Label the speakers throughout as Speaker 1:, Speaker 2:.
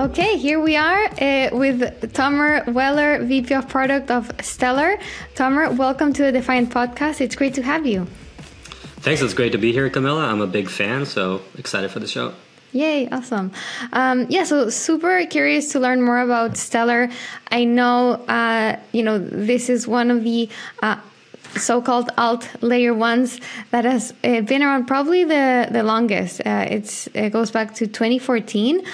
Speaker 1: Okay, here we are with Tomer Weller, VP of Product of Stellar. Tomer, welcome to the Defiant podcast. It's great to have you.
Speaker 2: Thanks. It's great to be here, Camilla. I'm a big fan, so excited for the show.
Speaker 1: Yay, awesome. So super curious to learn more about Stellar. I know, this is one of the so-called alt layer ones that has been around probably the longest. It goes back to 2014.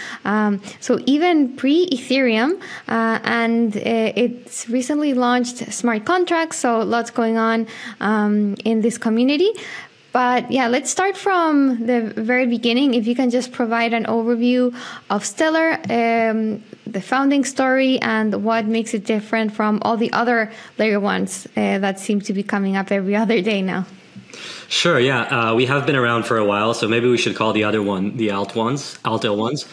Speaker 1: So even pre-Ethereum, and it's recently launched smart contracts. So lots going on in this community. But yeah, let's start from the very beginning. If you can just provide an overview of Stellar, the founding story, and what makes it different from all the other layer ones that seem to be coming up every other day now.
Speaker 2: Sure, yeah. We have been around for a while, so maybe we should call the other one the alt L1s.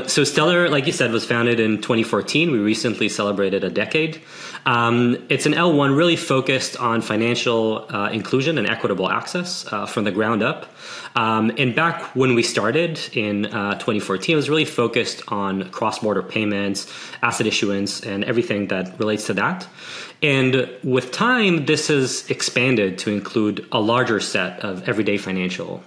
Speaker 2: So Stellar, like you said, was founded in 2014. We recently celebrated a decade. It's an L1 really focused on financial inclusion and equitable access from the ground up. And back when we started in 2014, it was really focused on cross-border payments, asset issuance, and everything that relates to that. And with time, this has expanded to include a larger set of everyday financial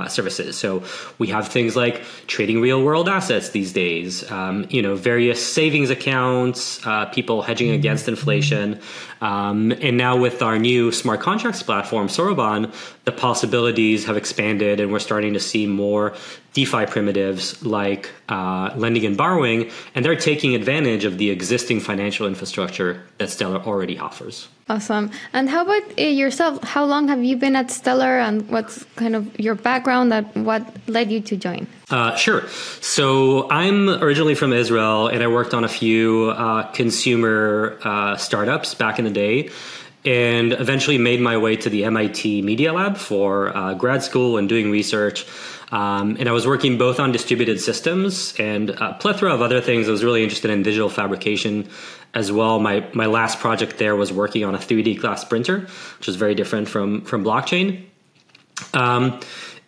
Speaker 2: services. So we have things like trading real world assets these days, various savings accounts, people hedging against inflation. And now with our new smart contracts platform, Soroban, the possibilities have expanded and we're starting to see more DeFi primitives like lending and borrowing, and they're taking advantage of the existing financial infrastructure that Stellar already offers.
Speaker 1: Awesome. And how about yourself? How long have you been at Stellar, and what's kind of your background, what led you to join?
Speaker 2: Sure. So I'm originally from Israel, and I worked on a few consumer startups back in the day, and eventually made my way to the MIT Media Lab for grad school and doing research. And I was working both on distributed systems and a plethora of other things. I was really interested in digital fabrication as well. My last project there was working on a 3D glass printer, which is very different from blockchain.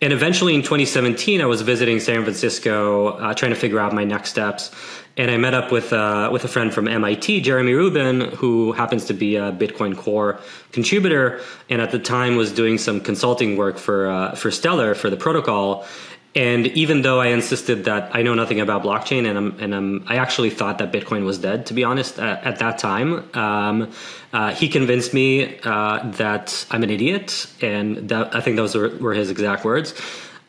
Speaker 2: And eventually in 2017, I was visiting San Francisco, trying to figure out my next steps. And I met up with a friend from MIT, Jeremy Rubin, who happens to be a Bitcoin Core contributor, and at the time was doing some consulting work for Stellar for the protocol. And even though I insisted that I know nothing about blockchain, I actually thought that Bitcoin was dead, to be honest, at that time, he convinced me that I'm an idiot, and I think those were his exact words.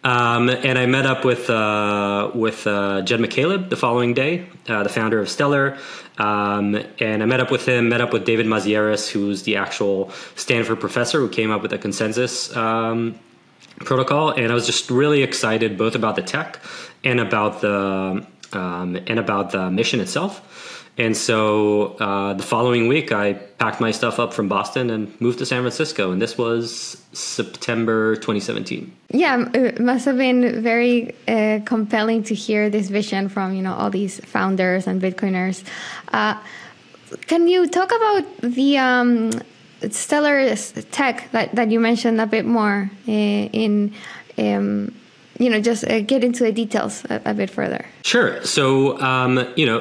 Speaker 2: And I met up with Jed McCaleb the following day, the founder of Stellar. And I met up with David Mazieres, who's the actual Stanford professor who came up with a consensus protocol. And I was just really excited both about the tech and about the mission itself. And so the following week, I packed my stuff up from Boston and moved to San Francisco. And this was September 2017.
Speaker 1: Yeah, it must have been very compelling to hear this vision from, all these founders and Bitcoiners. Can you talk about the Stellar tech that you mentioned a bit more just get into the details a bit further.
Speaker 2: Sure. So,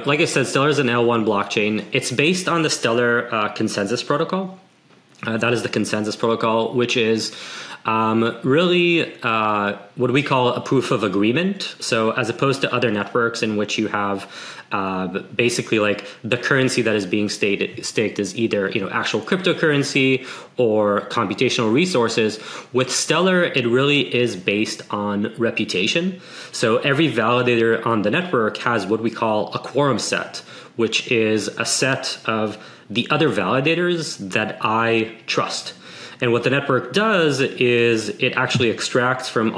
Speaker 2: like I said, Stellar is an L1 blockchain. It's based on the Stellar consensus protocol. That is the consensus protocol, which is really what we call a proof of agreement. So as opposed to other networks in which you have basically like the currency that is being staked is either actual cryptocurrency or computational resources, with Stellar it really is based on reputation. So every validator on the network has what we call a quorum set, which is a set of the other validators that I trust. And what the network does is it actually extracts from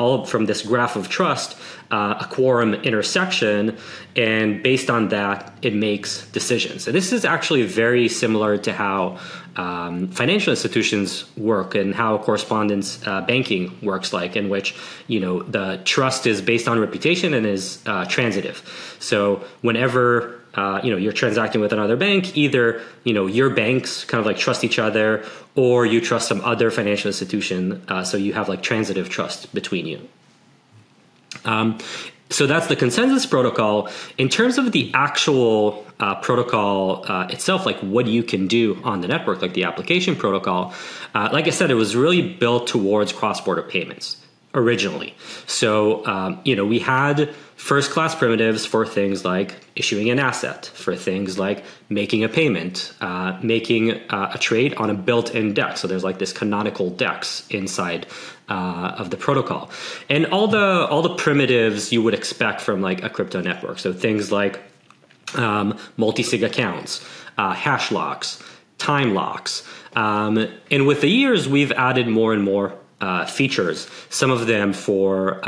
Speaker 2: this graph of trust a quorum intersection, and based on that, it makes decisions. And this is actually very similar to how financial institutions work and how correspondence banking works, like in which the trust is based on reputation and is transitive. So whenever you're transacting with another bank, either, your banks kind of like trust each other, or you trust some other financial institution. So you have like transitive trust between you. So that's the consensus protocol. In terms of the actual protocol itself, like what you can do on the network, like the application protocol, like I said, it was really built towards cross-border payments originally. So, we had first-class primitives for things like issuing an asset, for things like making a payment, making a trade on a built-in DEX. So there's like this canonical DEX inside of the protocol, and all the primitives you would expect from like a crypto network. So things like multi-sig accounts, hash locks, time locks, and with the years we've added more and more features, some of them for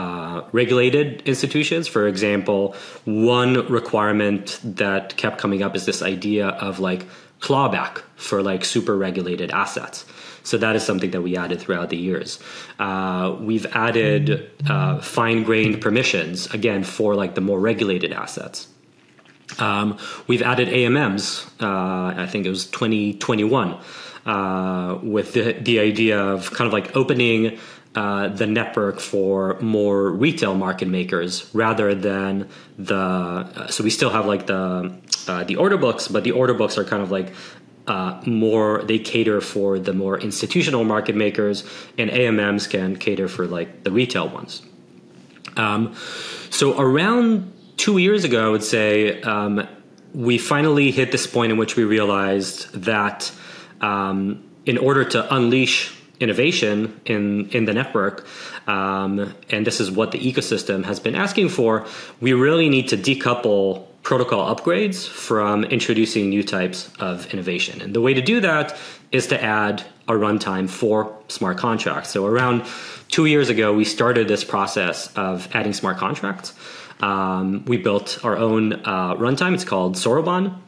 Speaker 2: regulated institutions. For example, one requirement that kept coming up is this idea of like clawback for like super regulated assets. So that is something that we added throughout the years. We've added fine-grained permissions, again, for like the more regulated assets. We've added AMMs, I think it was 2021, with the idea of kind of like opening the network for more retail market makers rather than so we still have like the order books, but the order books are kind of like they cater for the more institutional market makers, and AMMs can cater for like the retail ones. So around 2 years ago, I would say, we finally hit this point in which we realized that in order to unleash innovation in the network, and this is what the ecosystem has been asking for, we really need to decouple protocol upgrades from introducing new types of innovation. And the way to do that is to add a runtime for smart contracts. So around 2 years ago, we started this process of adding smart contracts. We built our own runtime. It's called Soroban.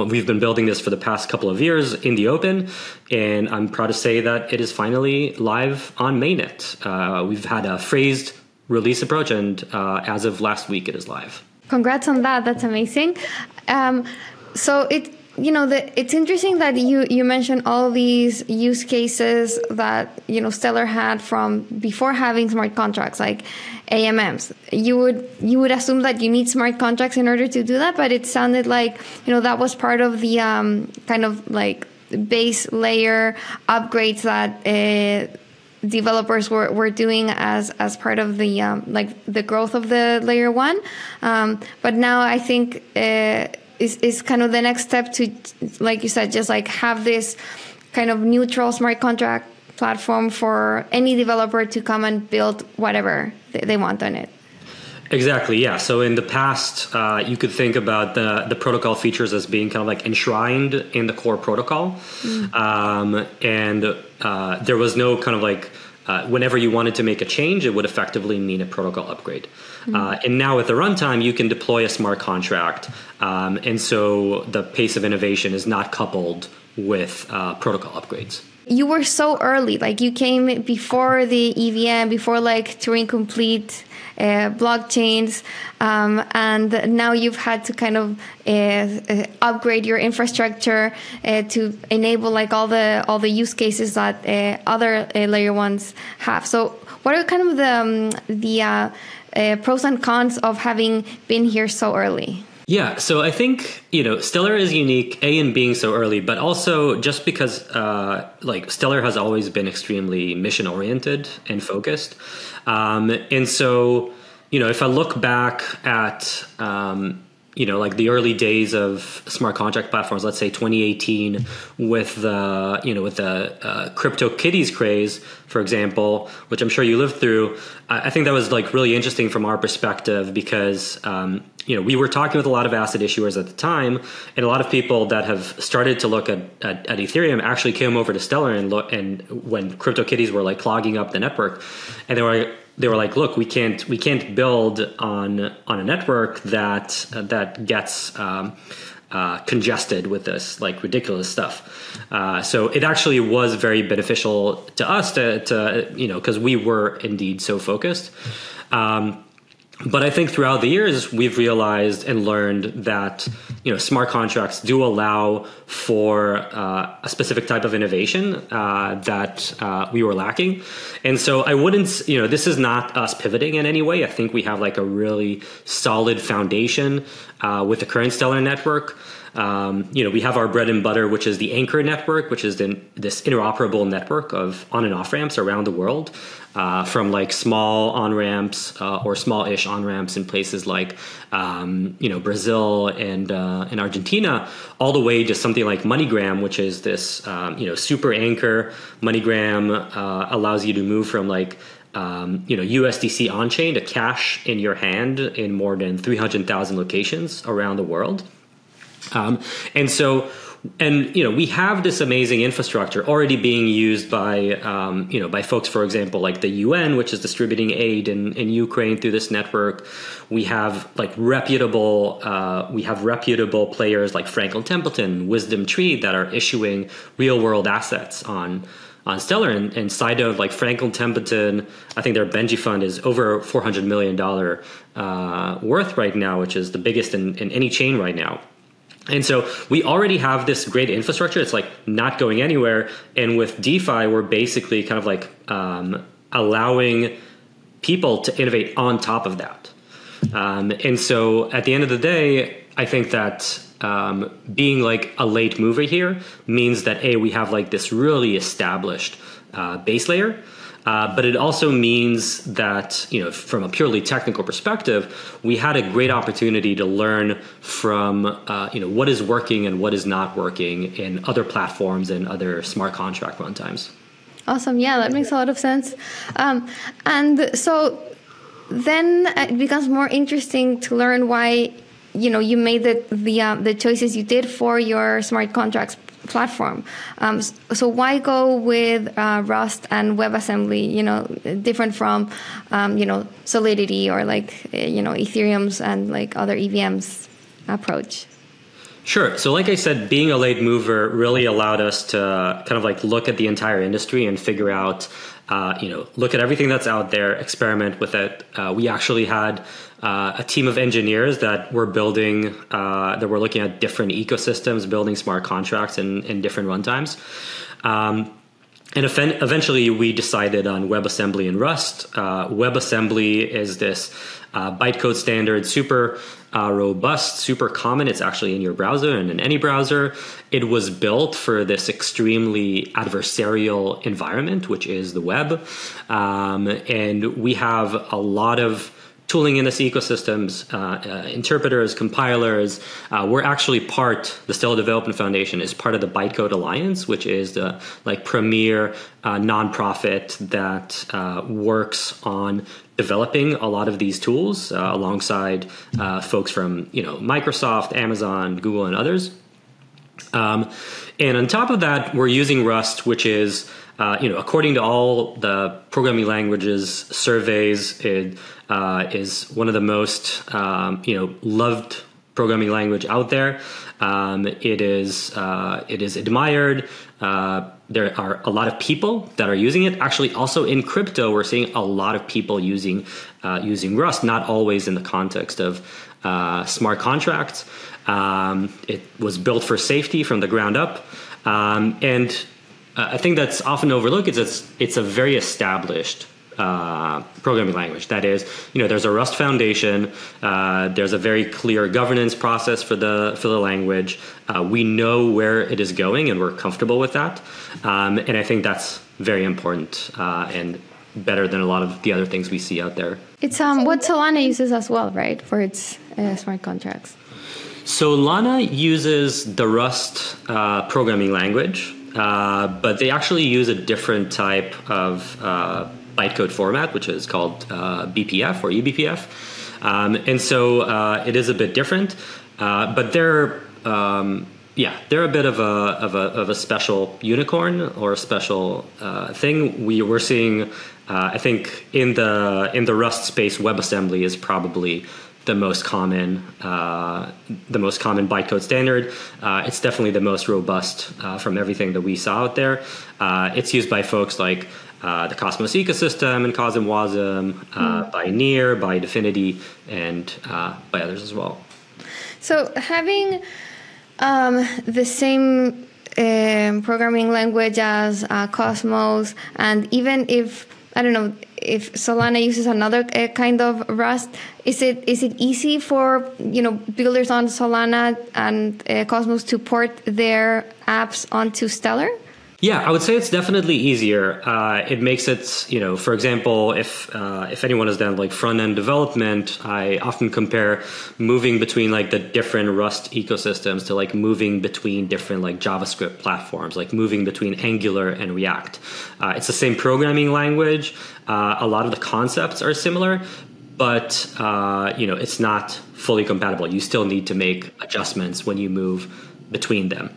Speaker 2: We've been building this for the past couple of years in the open, and I'm proud to say that it is finally live on mainnet. We've had a phrased release approach, and as of last week, it is live.
Speaker 1: Congrats on that. That's amazing. So it's interesting that you mentioned all these use cases that Stellar had from before having smart contracts, like AMMs. You would assume that you need smart contracts in order to do that, but it sounded like that was part of the kind of like base layer upgrades that developers were doing as part of the like the growth of the layer one. But now I think is kind of the next step to, like you said, just like have this kind of neutral smart contract platform for any developer to come and build whatever they want on it.
Speaker 2: Exactly, yeah. So in the past, you could think about the protocol features as being kind of like enshrined in the core protocol. And there was no kind of like, whenever you wanted to make a change, it would effectively mean a protocol upgrade. And now with the runtime, you can deploy a smart contract. And so the pace of innovation is not coupled with protocol upgrades.
Speaker 1: You were so early, like you came before the EVM, before like Turing complete blockchains, and now you've had to kind of upgrade your infrastructure to enable like all the use cases that other layer ones have. So what are kind of the pros and cons of having been here so early?
Speaker 2: Yeah, so I think, Stellar is unique, in being so early, but also just because like Stellar has always been extremely mission oriented and focused. And so, if I look back at, like the early days of smart contract platforms, let's say 2018 with the CryptoKitties craze, for example, which I'm sure you lived through, I think that was like really interesting from our perspective because, we were talking with a lot of asset issuers at the time, and a lot of people that have started to look at Ethereum actually came over to Stellar and when CryptoKitties were like clogging up the network, and they were like, look, we can't build on a network that gets congested with this like ridiculous stuff. So it actually was very beneficial to us to because we were indeed so focused. But I think throughout the years, we've realized and learned that, smart contracts do allow for a specific type of innovation that we were lacking. And so I wouldn't, this is not us pivoting in any way. I think we have like a really solid foundation with the current Stellar network. We have our bread and butter, which is the Anchor network, which is this interoperable network of on and off ramps around the world, from like small on ramps or small-ish on ramps in places like Brazil and Argentina, all the way to something like MoneyGram, which is this super anchor. MoneyGram allows you to move from like USDC on chain to cash in your hand in more than 300,000 locations around the world. We have this amazing infrastructure already being used by folks, for example, like the UN, which is distributing aid in Ukraine through this network. We have reputable players like Franklin Templeton, Wisdom Tree that are issuing real world assets on Stellar, and side note, like Franklin Templeton, I think their Benji fund is over $400 million worth right now, which is the biggest in any chain right now. And so we already have this great infrastructure. It's like not going anywhere. And with DeFi, we're basically kind of like allowing people to innovate on top of that. And so at the end of the day, I think that being like a late mover here means that we have like this really established base layer. But it also means that, from a purely technical perspective, we had a great opportunity to learn from, what is working and what is not working in other platforms and other smart contract runtimes.
Speaker 1: Awesome. Yeah, that makes a lot of sense. And so then it becomes more interesting to learn why, you made the choices you did for your smart contracts platform. So why go with Rust and WebAssembly, different from, Solidity or Ethereum's and like other EVMs approach?
Speaker 2: Sure. So like I said, being a late mover really allowed us to kind of like look at the entire industry and figure out, look at everything that's out there, experiment with it. We actually had a team of engineers that were building, that were looking at different ecosystems, building smart contracts in different runtimes. And eventually we decided on WebAssembly and Rust. WebAssembly is this bytecode standard, super robust, super common. It's actually in your browser and in any browser. It was built for this extremely adversarial environment, which is the web. And we have a lot of tooling in this ecosystems, interpreters, compilers. We're actually the Stellar Development Foundation is part of the Bytecode Alliance, which is the premier nonprofit that works on developing a lot of these tools alongside folks from Microsoft, Amazon, Google, and others. And on top of that, we're using Rust, which is according to all the programming languages surveys, it is one of the most loved programming language out there. It is admired. There are a lot of people that are using it. Actually, also in crypto, we're seeing a lot of people using Rust, not always in the context of smart contracts. It was built for safety from the ground up, and I think that's often overlooked. It's a very established programming language. That is, there's a Rust foundation. There's a very clear governance process for the language. We know where it is going, and we're comfortable with that. And I think that's very important and better than a lot of the other things we see out there.
Speaker 1: It's what Solana uses as well, right, for its smart contracts.
Speaker 2: Solana uses the Rust programming language. But they actually use a different type of bytecode format, which is called BPF or eBPF. And so it is a bit different, but they're a bit of a special unicorn or a special thing. We're seeing, I think, in the Rust space, WebAssembly is probably the most common bytecode standard. It's definitely the most robust from everything that we saw out there. It's used by folks like the Cosmos ecosystem and COSM, WASM, by Near, by Definity, and by others as well.
Speaker 1: So having the same programming language as Cosmos, and even if, I don't know, if Solana uses another kind of Rust, is it easy for builders on Solana and Cosmos to port their apps onto Stellar?
Speaker 2: Yeah, I would say it's definitely easier. It makes it, for example, if anyone has done like front end development, I often compare moving between like the different Rust ecosystems to like moving between different like JavaScript platforms, like moving between Angular and React. It's the same programming language. A lot of the concepts are similar, but it's not fully compatible. You still need to make adjustments when you move between them.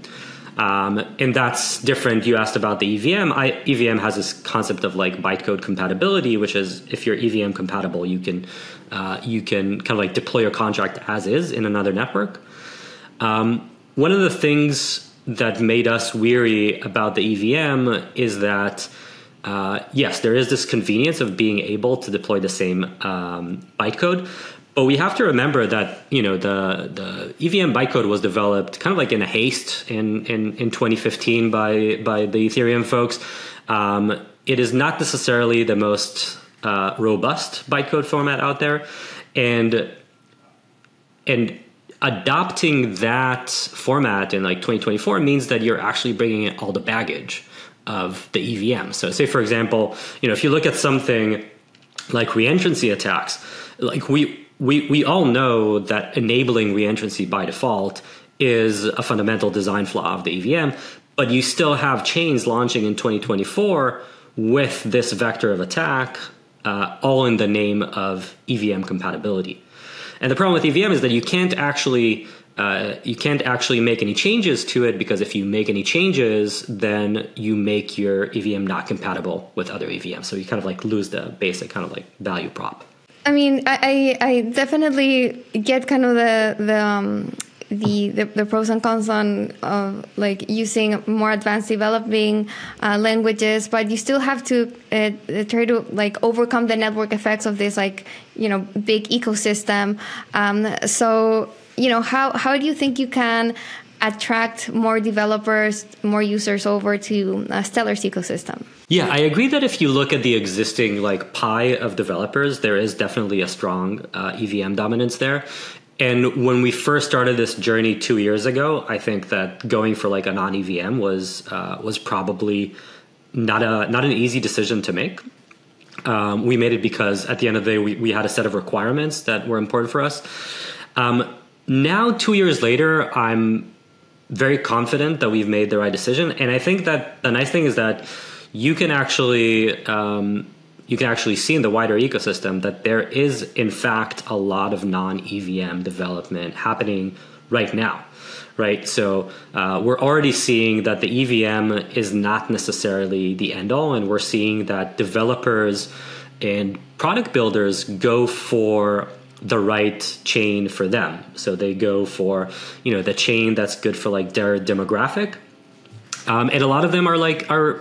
Speaker 2: And that's different. You asked about the EVM. EVM has this concept of like bytecode compatibility, which is if you're EVM compatible, you can kind of like deploy your contract as is in another network. One of the things that made us weary about the EVM is that, yes, there is this convenience of being able to deploy the same bytecode. But we have to remember that the EVM bytecode was developed kind of like in a haste in 2015 by the Ethereum folks. It is not necessarily the most robust bytecode format out there, and adopting that format in like 2024 means that you're actually bringing in all the baggage of the EVM. So, say for example, if you look at something like reentrancy attacks, like we all know that enabling reentrancy by default is a fundamental design flaw of the EVM, but you still have chains launching in 2024 with this vector of attack, all in the name of EVM compatibility. And the problem with EVM is that you can't actually make any changes to it, because if you make any changes, then you make your EVM not compatible with other EVMs. So you kind of like lose the basic kind of like value prop.
Speaker 1: I mean, I definitely get kind of the pros and cons on like using more advanced developing languages, but you still have to try to like overcome the network effects of this like big ecosystem. So how do you think you can attract more developers, more users over to Stellar's ecosystem?
Speaker 2: Yeah, I agree that if you look at the existing like pie of developers, there is definitely a strong EVM dominance there. And when we first started this journey 2 years ago, I think that going for like a non-EVM was probably not an easy decision to make. We made it because at the end of the day, we had a set of requirements that were important for us. Now, 2 years later, I'm very confident that we've made the right decision. And I think that the nice thing is that you can actually see in the wider ecosystem that there is, in fact, a lot of non-EVM development happening right now, right? So we're already seeing that the EVM is not necessarily the end-all, and we're seeing that developers and product builders go for the right chain for them. So they go for the chain that's good for like their demographic. And a lot of them are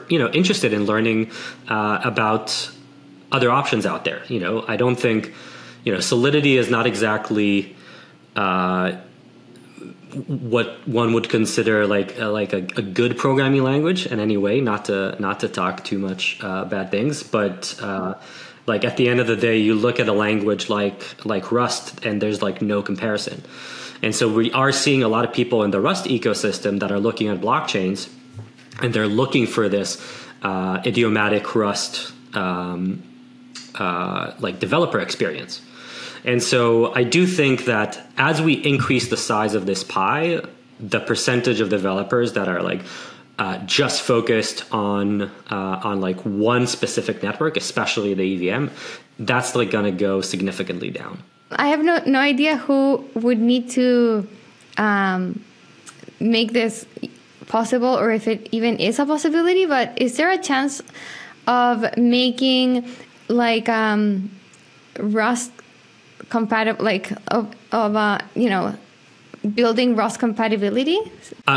Speaker 2: interested in learning about other options out there. I don't think Solidity is not exactly what one would consider like a good programming language in any way. Not to talk too much bad things, but like at the end of the day, you look at a language like Rust, and there's like no comparison. And so we are seeing a lot of people in the Rust ecosystem that are looking at blockchains, and they're looking for this idiomatic Rust like developer experience. And so I do think that as we increase the size of this pie, the percentage of developers that are like just focused on like one specific network, especially the EVM, that's like going to go significantly down.
Speaker 1: I have no idea who would need to make this possible, or if it even is a possibility, but is there a chance of making like Rust compatible, like building Rust compatibility?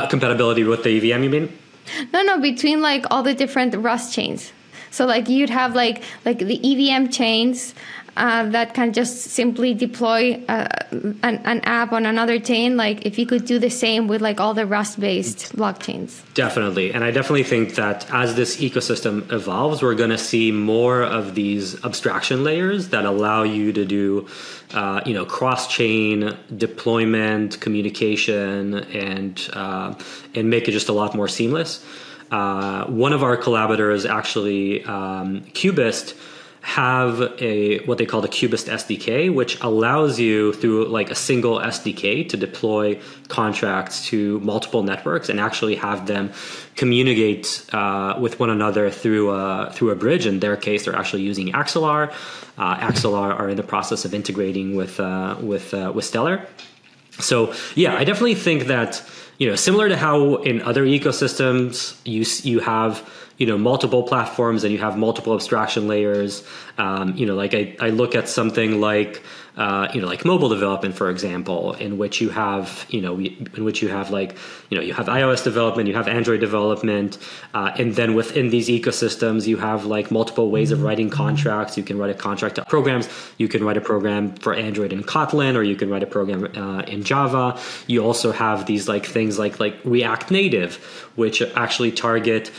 Speaker 1: Compatibility
Speaker 2: with the EVM, you mean?
Speaker 1: No, between like all the different Rust chains. So like you'd have like the EVM chains that can just simply deploy an app on another chain. Like if you could do the same with like all the Rust-based blockchains. Definitely.
Speaker 2: And I definitely think that as this ecosystem evolves, we're going to see more of these abstraction layers that allow you to do, cross-chain deployment, communication, and make it just a lot more seamless. One of our collaborators, actually, Cubist, have what they call the Cubist SDK, which allows you through like a single SDK to deploy contracts to multiple networks and actually have them communicate with one another through a bridge. In their case, they're actually using Axelar. Axelar are in the process of integrating with Stellar. So yeah, I definitely think that, similar to how in other ecosystems you have multiple platforms and you have multiple abstraction layers. Like I look at something like like mobile development, for example, in which you have you have iOS development, you have Android development, and then within these ecosystems you have like multiple ways of writing contracts. You can write a contract to programs. You can write a program for Android in Kotlin, or you can write a program in Java. You also have these like things like React Native, which actually target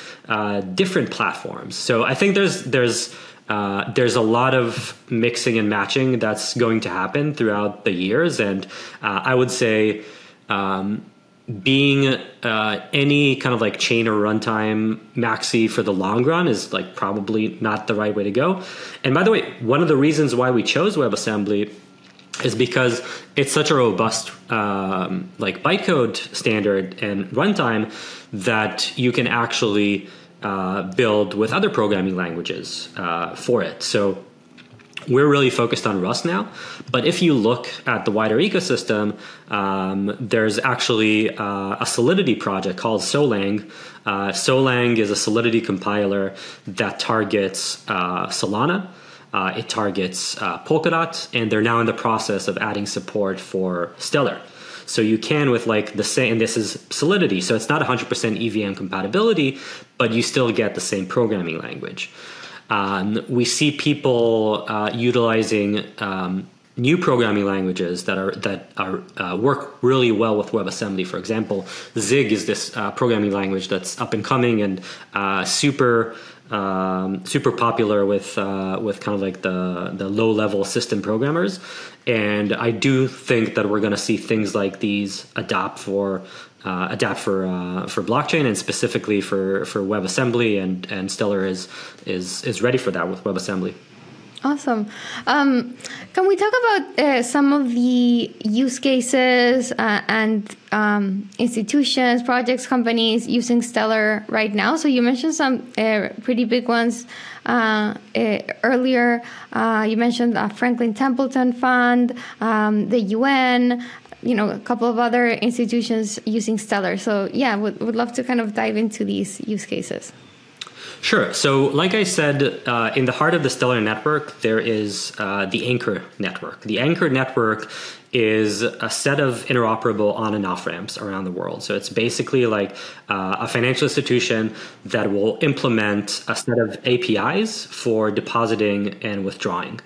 Speaker 2: different platforms. So I think there's a lot of mixing and matching that's going to happen throughout the years. And I would say being any kind of like chain or runtime maxi for the long run is like probably not the right way to go. And by the way, one of the reasons why we chose WebAssembly is because it's such a robust like bytecode standard and runtime that you can actually build with other programming languages for it. So we're really focused on Rust now. But if you look at the wider ecosystem, there's actually a Solidity project called Solang. Solang is a Solidity compiler that targets Solana. It targets Polkadot, and they're now in the process of adding support for Stellar. So you can with like the same, and this is Solidity, so it's not 100% EVM compatibility, but you still get the same programming language. We see people utilizing new programming languages that are work really well with WebAssembly. For example, Zig is this programming language that's up and coming and super popular with kind of like the low level system programmers. And I do think that we're going to see things like these adapt for blockchain, and specifically for WebAssembly, and Stellar is ready for that with WebAssembly.
Speaker 1: Awesome. Can we talk about some of the use cases and institutions, projects, companies using Stellar right now? So you mentioned some pretty big ones earlier. You mentioned the Franklin Templeton Fund, the UN, a couple of other institutions using Stellar. So yeah, would love to kind of dive into these use cases.
Speaker 2: Sure. So like I said, in the heart of the Stellar network, there is the Anchor network. The Anchor network is a set of interoperable on and off ramps around the world. So it's basically like a financial institution that will implement a set of APIs for depositing and withdrawing.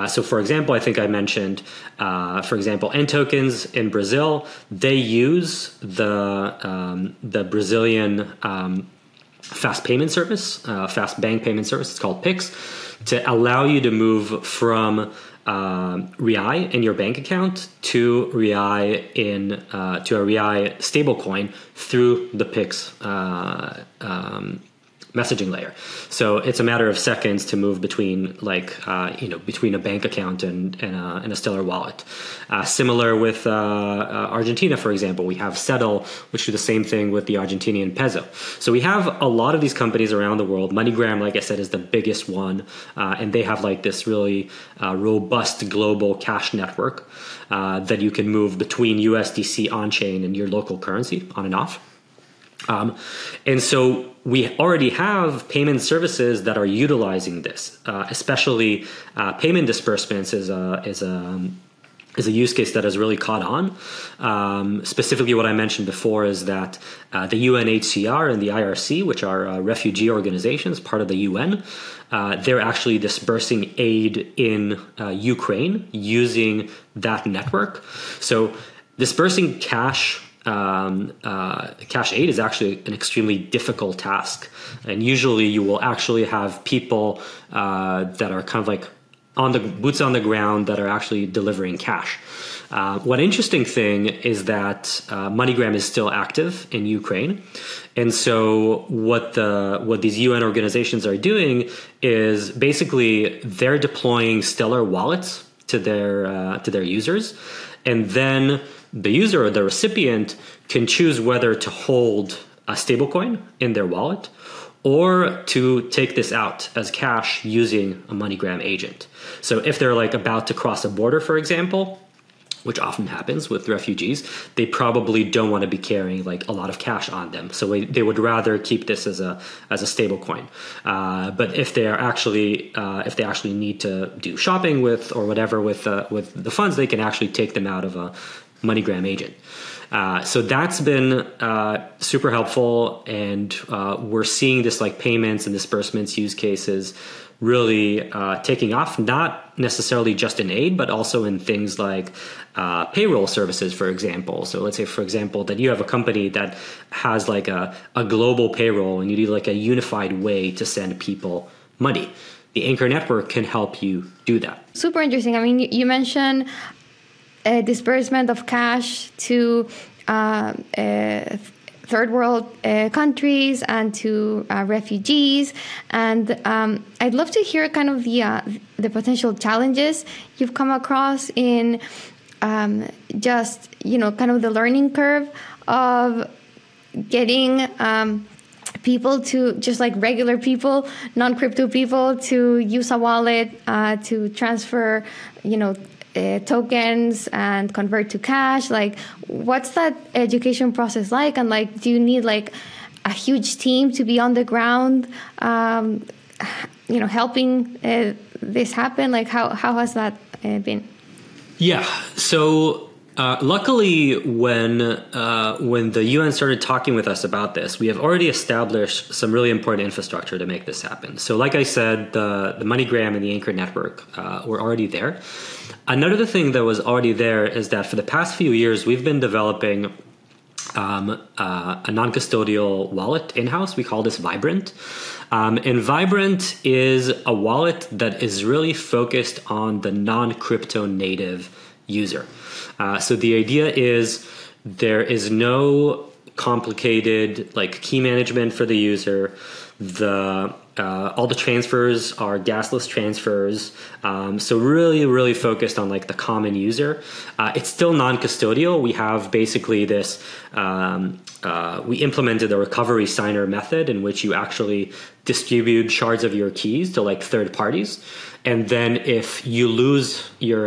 Speaker 2: So for example, I think I mentioned, N tokens in Brazil, they use the Brazilian fast payment service, fast bank payment service. It's called Pix, to allow you to move from Real in your bank account to Real to a Real stablecoin through the Pix messaging layer. So it's a matter of seconds to move between between a bank account and a Stellar wallet. Similar with Argentina, for example, we have Settle, which do the same thing with the Argentinian peso. So we have a lot of these companies around the world. MoneyGram, like I said, is the biggest one, and they have like this really robust global cash network that you can move between USDC on-chain and your local currency on and off. And so we already have payment services that are utilizing this, especially payment disbursements is is a use case that has really caught on. Specifically, what I mentioned before is that the UNHCR and the IRC, which are refugee organizations, part of the UN, they're actually dispersing aid in Ukraine using that network. So dispersing cash aid is actually an extremely difficult task. And usually you will actually have people that are kind of like boots on the ground that are actually delivering cash. One interesting thing is that MoneyGram is still active in Ukraine. And so what these UN organizations are doing is basically they're deploying Stellar wallets to their users. And then the user or the recipient can choose whether to hold a stablecoin in their wallet or to take this out as cash using a MoneyGram agent. So if they're like about to cross a border, for example, which often happens with refugees, they probably don't want to be carrying like a lot of cash on them. So they would rather keep this as a stable coin. But if they actually need to do shopping with or whatever with the funds, they can actually take them out of a MoneyGram agent. So that's been super helpful, and we're seeing this like payments and disbursements use cases really taking off, not necessarily just in aid, but also in things like payroll services, for example. So let's say, for example, that you have a company that has like a global payroll and you need like a unified way to send people money. The Anchor network can help you do that.
Speaker 1: Super interesting. I mean, you mentioned disbursement of cash to third world countries and to refugees, and I'd love to hear kind of the potential challenges you've come across in just kind of the learning curve of getting people to, just like regular people, non-crypto people, to use a wallet to transfer tokens and convert to cash. Like, what's that education process like? And like, do you need like a huge team to be on the ground, helping this happen? Like, how has that been?
Speaker 2: Yeah. So luckily, when the UN started talking with us about this, we have already established some really important infrastructure to make this happen. So like I said, the MoneyGram and the Anchor network were already there. Another thing that was already there is that for the past few years, we've been developing a non-custodial wallet in-house. We call this Vibrant. And Vibrant is a wallet that is really focused on the non-crypto native user. So the idea is there is no complicated like key management for the user. All the transfers are gasless transfers. So really focused on like the common user. It's still non-custodial. We have basically this, we implemented a recovery signer method in which you actually distribute shards of your keys to like third parties. And then if you lose your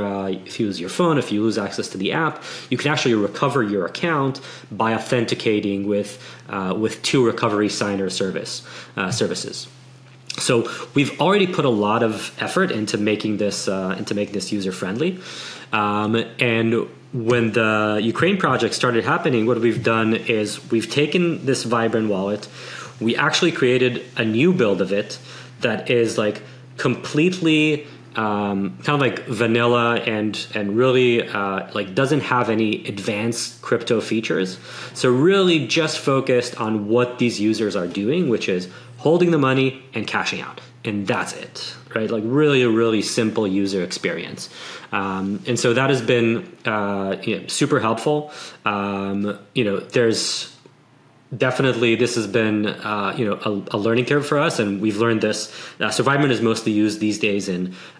Speaker 2: phone, if you lose access to the app, you can actually recover your account by authenticating with two recovery signer services. So we've already put a lot of effort into making this user friendly. And when the Ukraine project started happening, what we've done is we've taken this Vibrant wallet, we actually created a new build of it that is like completely kind of like vanilla and really like doesn't have any advanced crypto features. So really just focused on what these users are doing, which is holding the money and cashing out. And that's it, right? Like really a really simple user experience. And so that has been super helpful. There's definitely, this has been a learning curve for us, and we've learned this. So Vibrant is mostly used these days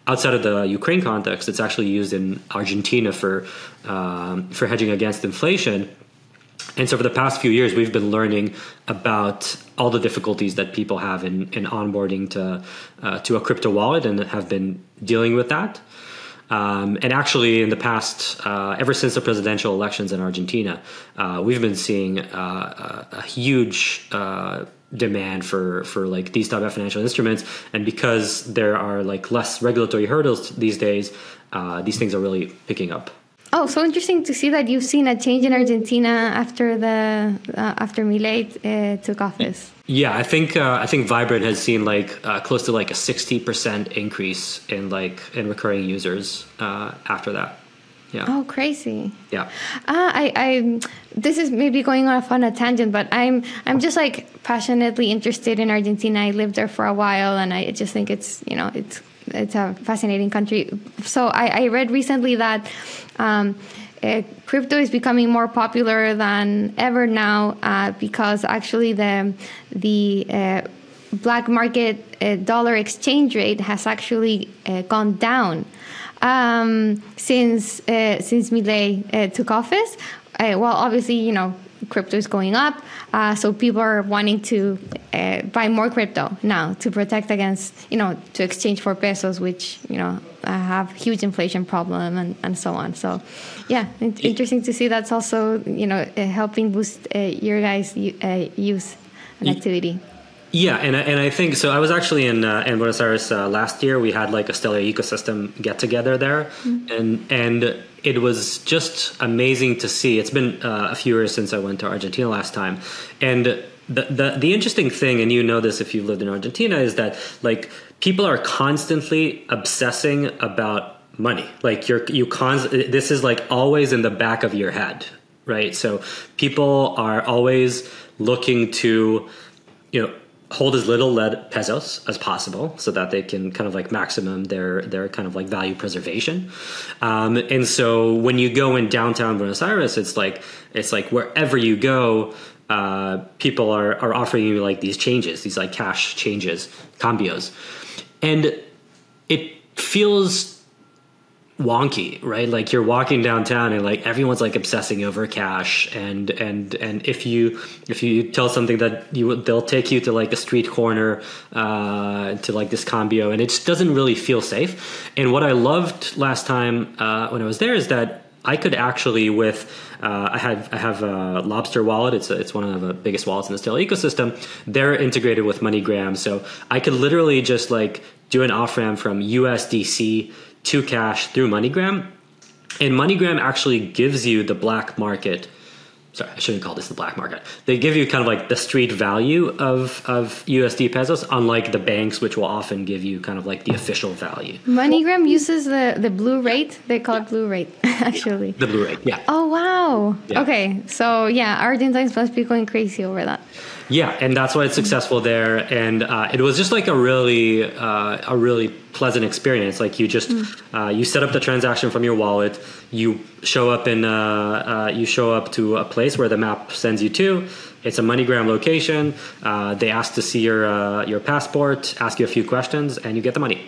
Speaker 2: outside of the Ukraine context. It's actually used in Argentina for hedging against inflation. And so for the past few years, we've been learning about all the difficulties that people have in onboarding to a crypto wallet, and have been dealing with that. And actually, in the past, ever since the presidential elections in Argentina, we've been seeing a huge demand for like these type of financial instruments. And because there are like less regulatory hurdles these days, these things are really picking up.
Speaker 1: Oh, so interesting to see that you've seen a change in Argentina after after Milei took office.
Speaker 2: Yeah, I think Vibrant has seen like close to like a 60% increase in recurring users after that. Yeah.
Speaker 1: Oh, crazy.
Speaker 2: Yeah.
Speaker 1: I this is maybe going off on a tangent, but I'm just like passionately interested in Argentina. I lived there for a while, and I just think it's a fascinating country. So I read recently that crypto is becoming more popular than ever now because actually the black market dollar exchange rate has actually gone down since Milei took office. Well, obviously, crypto is going up, so people are wanting to buy more crypto now to protect against, to exchange for pesos, which have huge inflation problem and so on. So, yeah, interesting to see that's also helping boost your guys' use and activity.
Speaker 2: Yeah, and I think so. I was actually in Buenos Aires last year. We had like a Stellar ecosystem get together there, and it was just amazing to see. It's been a few years since I went to Argentina last time, and the interesting thing, and this if you've lived in Argentina, is that like people are constantly obsessing about money. Like this is like always in the back of your head, right? So people are always looking to hold as little pesos as possible so that they can kind of like maximum their kind of like value preservation. And so when you go in downtown Buenos Aires, it's like wherever you go, people are offering you like these changes, these like cash changes, cambios. And it feels wonky, right? Like you're walking downtown and like everyone's like obsessing over cash, and if you tell something that they'll take you to like a street corner to like this cambio, and it just doesn't really feel safe. And what I loved last time when I was there is that I could actually I have a Lobster wallet. It's one of the biggest wallets in the Stellar ecosystem. They're integrated with MoneyGram, so I could literally just like do an off ramp from USDC to cash through MoneyGram, and MoneyGram actually gives you the black market. Sorry, I shouldn't call this the black market. They give you kind of like the street value of USD pesos, unlike the banks, which will often give you kind of like the official value.
Speaker 1: MoneyGram uses the blue rate. They call it blue rate, actually.
Speaker 2: The blue rate, yeah.
Speaker 1: Oh, wow.
Speaker 2: Yeah.
Speaker 1: Okay, so yeah, Argentines must be going crazy over that.
Speaker 2: Yeah, and that's why it's successful there. And it was just like a really pleasant experience. Like you just you set up the transaction from your wallet. You show up to a place where the map sends you to. It's a MoneyGram location. They ask to see your passport, ask you a few questions, and you get the money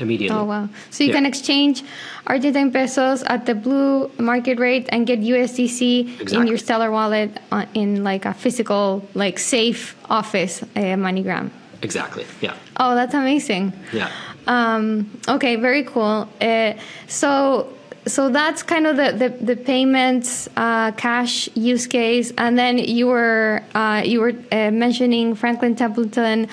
Speaker 2: immediately.
Speaker 1: Oh, wow. So you can exchange Argentine pesos at the blue market rate and get USDC in your Stellar wallet in like a physical, like safe office MoneyGram.
Speaker 2: Exactly. Yeah.
Speaker 1: Oh, that's amazing.
Speaker 2: Yeah.
Speaker 1: Okay, very cool. So that's kind of the payments cash use case, and then you were mentioning Franklin Templeton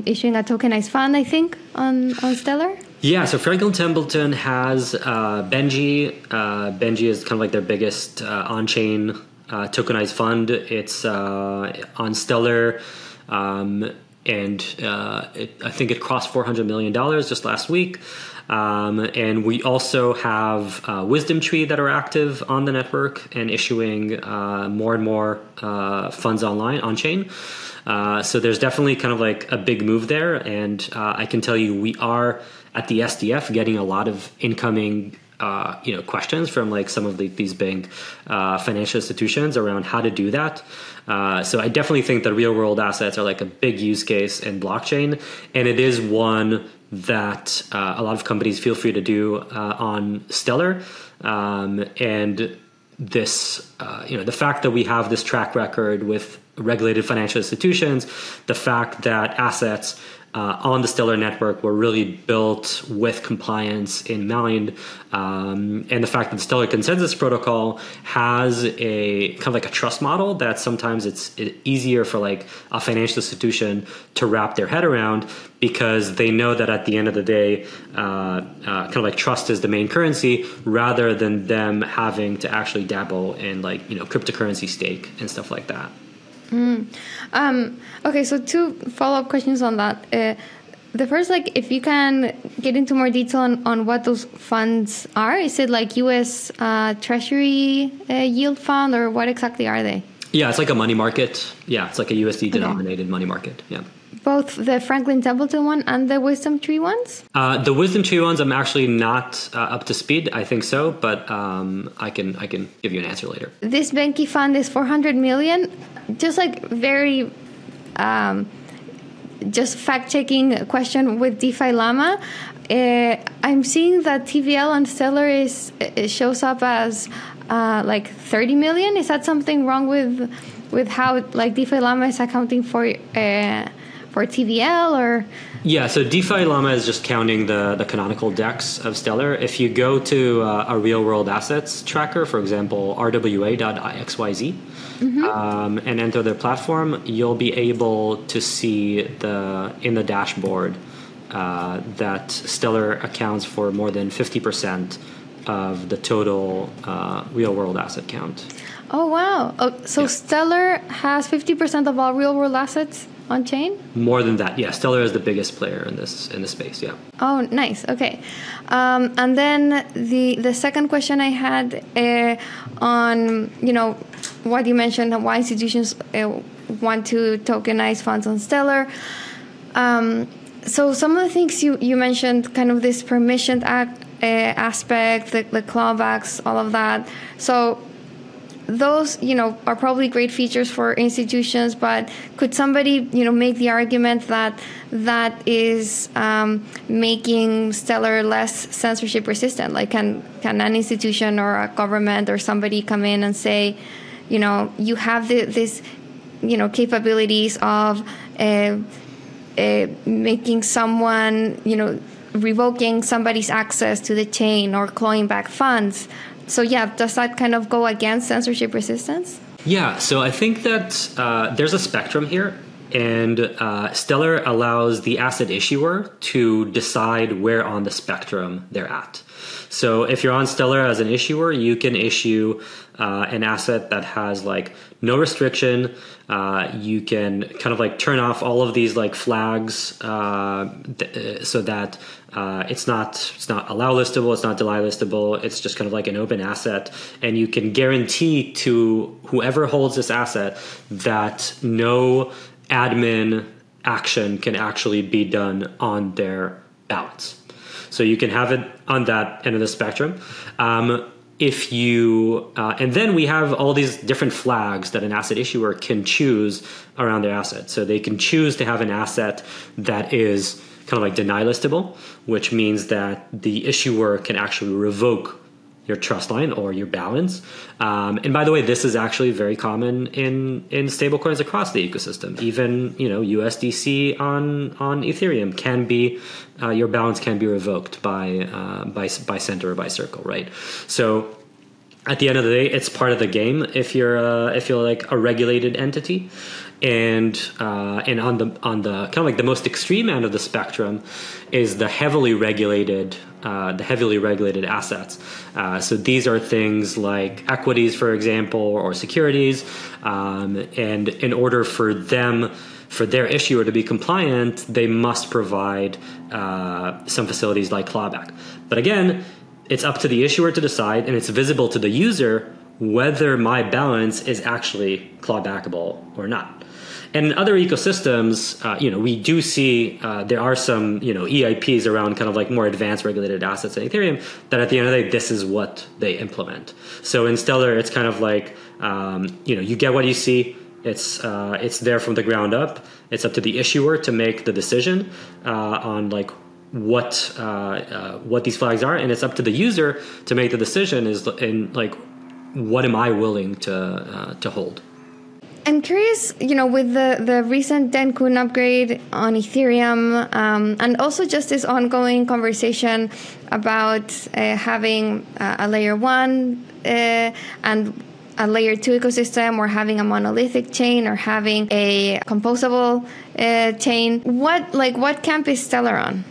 Speaker 1: issuing a tokenized fund, I think, on Stellar. Yeah,
Speaker 2: so Franklin Templeton has Benji. Benji is kind of like their biggest on-chain tokenized fund. It's on Stellar, and I think it crossed $400 million just last week. And we also have Wisdom Tree that are active on the network and issuing more and more funds on chain. So there's definitely kind of like a big move there. And I can tell you we are at the SDF getting a lot of incoming questions from like some of these big financial institutions around how to do that. So I definitely think that real world assets are like a big use case in blockchain, and it is one that a lot of companies feel free to do on Stellar. And this, the fact that we have this track record with regulated financial institutions, the fact that assets on the Stellar network were really built with compliance in mind, and the fact that the Stellar Consensus Protocol has a kind of like a trust model that sometimes it's easier for like a financial institution to wrap their head around, because they know that at the end of the day, kind of like trust is the main currency, rather than them having to actually dabble in like, you know, cryptocurrency stake and stuff like that.
Speaker 1: Okay, so 2 follow-up questions on that. The first, like, if you can get into more detail on what those funds are. Is it like U.S. Treasury yield fund, or what exactly are they?
Speaker 2: Yeah, it's like a money market. Yeah, it's like a USD denominated money market. Yeah. Both
Speaker 1: the Franklin Templeton one and the Wisdom Tree ones?
Speaker 2: The Wisdom Tree ones, I'm actually not up to speed. I think so, but I can give you an answer later. This
Speaker 1: Benki fund is 400 million. Just like very, just fact-checking question with DeFi Llama. I'm seeing that TVL on Stellar it shows up as like 30 million. Is that something wrong with how like DeFi Llama is accounting for TVL, or?
Speaker 2: Yeah, so DeFi Llama is just counting the canonical DEX of Stellar. If you go to a real world assets tracker, for example, rwa.ixyz, and enter their platform, you'll be able to see in the dashboard that Stellar accounts for more than 50% of the total real world asset count.
Speaker 1: Oh, wow. Oh, so yeah. Stellar has 50% of all real world assets on chain?
Speaker 2: More than that, yeah. Stellar is the biggest player in this space, yeah.
Speaker 1: Oh, nice. Okay, and then the second question I had on, you know, what you mentioned, why institutions want to tokenize funds on Stellar. So some of the things you mentioned, kind of this permissioned aspect, the clawbacks, all of that. So those, you know, are probably great features for institutions, but could somebody, you know, make the argument that is making Stellar less censorship resistant? Like, can an institution or a government or somebody come in and say, you know, you have this, you know, capabilities of making someone, you know, revoking somebody's access to the chain or clawing back funds? So yeah, does that kind of go against censorship resistance?
Speaker 2: Yeah, so I think that there's a spectrum here, and Stellar allows the asset issuer to decide where on the spectrum they're at. So if you're on Stellar as an issuer, you can issue an asset that has like no restriction. You can kind of like turn off all of these like flags so that it's not allow listable, it's not deny listable. It's just kind of like an open asset, and you can guarantee to whoever holds this asset that no admin action can actually be done on their balance. So you can have it on that end of the spectrum. If you and then we have all these different flags that an asset issuer can choose around their asset. So they can choose to have an asset that is kind of like deny listable, which means that the issuer can actually revoke your trust line or your balance. And by the way, this is actually very common in stablecoins across the ecosystem. Even, you know, USDC on Ethereum can be your balance can be revoked by Center or by Circle, right? So at the end of the day, it's part of the game if you're like a regulated entity. And on the kind of like the most extreme end of the spectrum is the heavily regulated assets. So these are things like equities, for example, or securities. And in order for their issuer to be compliant, they must provide some facilities like clawback. But again, it's up to the issuer to decide, and it's visible to the user whether my balance is actually clawbackable or not. And in other ecosystems, we do see there are some, EIPs around kind of like more advanced regulated assets in Ethereum that at the end of the day, this is what they implement. So in Stellar, it's kind of like, you get what you see. It's there from the ground up. It's up to the issuer to make the decision on like what these flags are, and it's up to the user to make the decision is in like what am I willing to hold.
Speaker 1: I'm curious, with the recent Denkun upgrade on Ethereum, and also just this ongoing conversation about having a layer 1 and a layer 2 ecosystem, or having a monolithic chain, or having a composable chain. What camp is Stellar on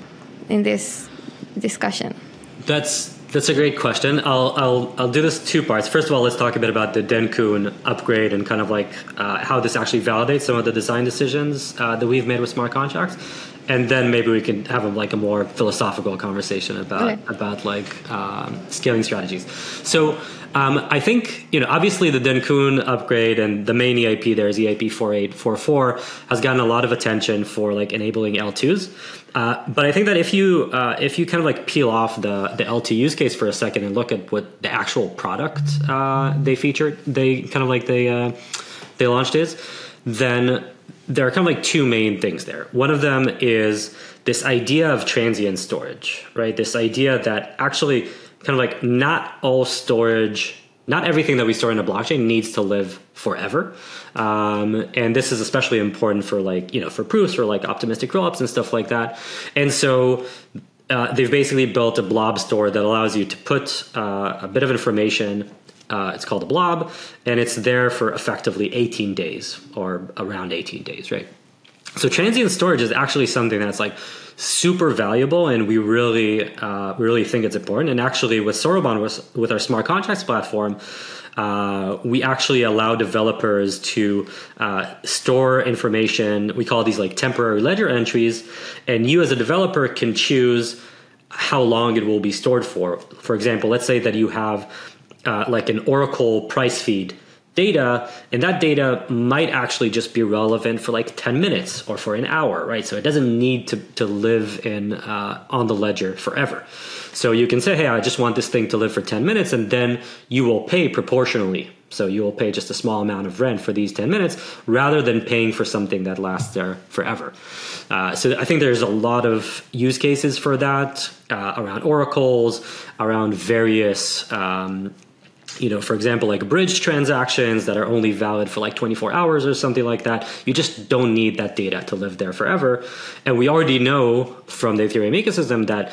Speaker 1: in this discussion?
Speaker 2: That's a great question. I'll do this 2 parts. First of all, let's talk a bit about the Denkun upgrade and kind of how this actually validates some of the design decisions that we've made with smart contracts, and then maybe we can have a more philosophical conversation about scaling strategies. So I think obviously the Denkun upgrade and the main EIP there is EIP 4844 has gotten a lot of attention for enabling L2s. But I think that if you kind of peel off the L2 use case for a second and look at what the actual product they launched is, then there are kind of 2 main things there. One of them is this idea of transient storage, right? This idea that actually kind of not all storage, not everything that we store in a blockchain needs to live forever. And this is especially important for for proofs or optimistic rollups and stuff like that. And so they've basically built a blob store that allows you to put a bit of information. It's called a blob, and it's there for effectively 18 days or around 18 days, right? So transient storage is actually something that's super valuable, and we really think it's important. And actually, with Soroban, with our smart contracts platform, we actually allow developers to store information. We call these temporary ledger entries, and you as a developer can choose how long it will be stored for. For example, let's say that you have an Oracle price feed data, and that data might actually just be relevant for 10 minutes or for an hour, right? So it doesn't need to live on the ledger forever. So you can say, hey, I just want this thing to live for 10 minutes, and then you will pay proportionally. So you will pay just a small amount of rent for these 10 minutes rather than paying for something that lasts there forever. So I think there's a lot of use cases for that around oracles, around various for example, bridge transactions that are only valid for 24 hours or something like that. You just don't need that data to live there forever. And we already know from the Ethereum ecosystem that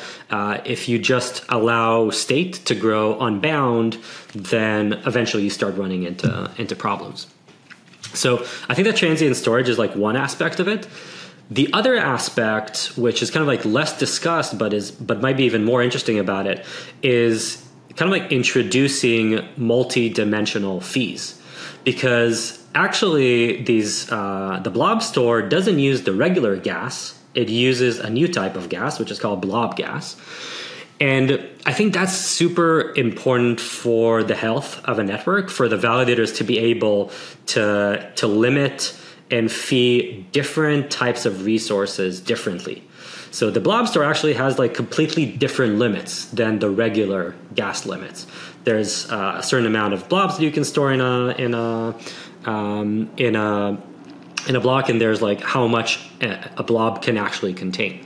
Speaker 2: if you just allow state to grow unbound, then eventually you start running into problems. So I think that transient storage is one aspect of it. The other aspect, which is kind of less discussed, but might be even more interesting about it, is kind of introducing multi-dimensional fees, because actually the blob store doesn't use the regular gas. It uses a new type of gas, which is called blob gas. And I think that's super important for the health of a network, for the validators to be able to limit and fee different types of resources differently. So the blob store actually has completely different limits than the regular gas limits. There's a certain amount of blobs that you can store in a block, and there's how much a blob can actually contain.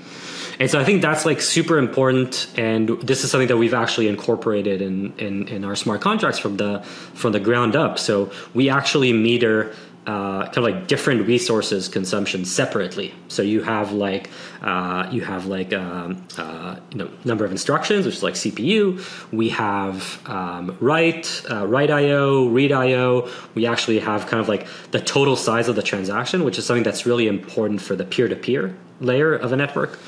Speaker 2: And so I think that's super important, and this is something that we've actually incorporated in our smart contracts from the ground up. So we actually meter kind of different resources consumption separately. So you have number of instructions, which is CPU. We have write IO, read IO. We actually have kind of the total size of the transaction, which is something that's really important for the peer-to-peer layer of a network.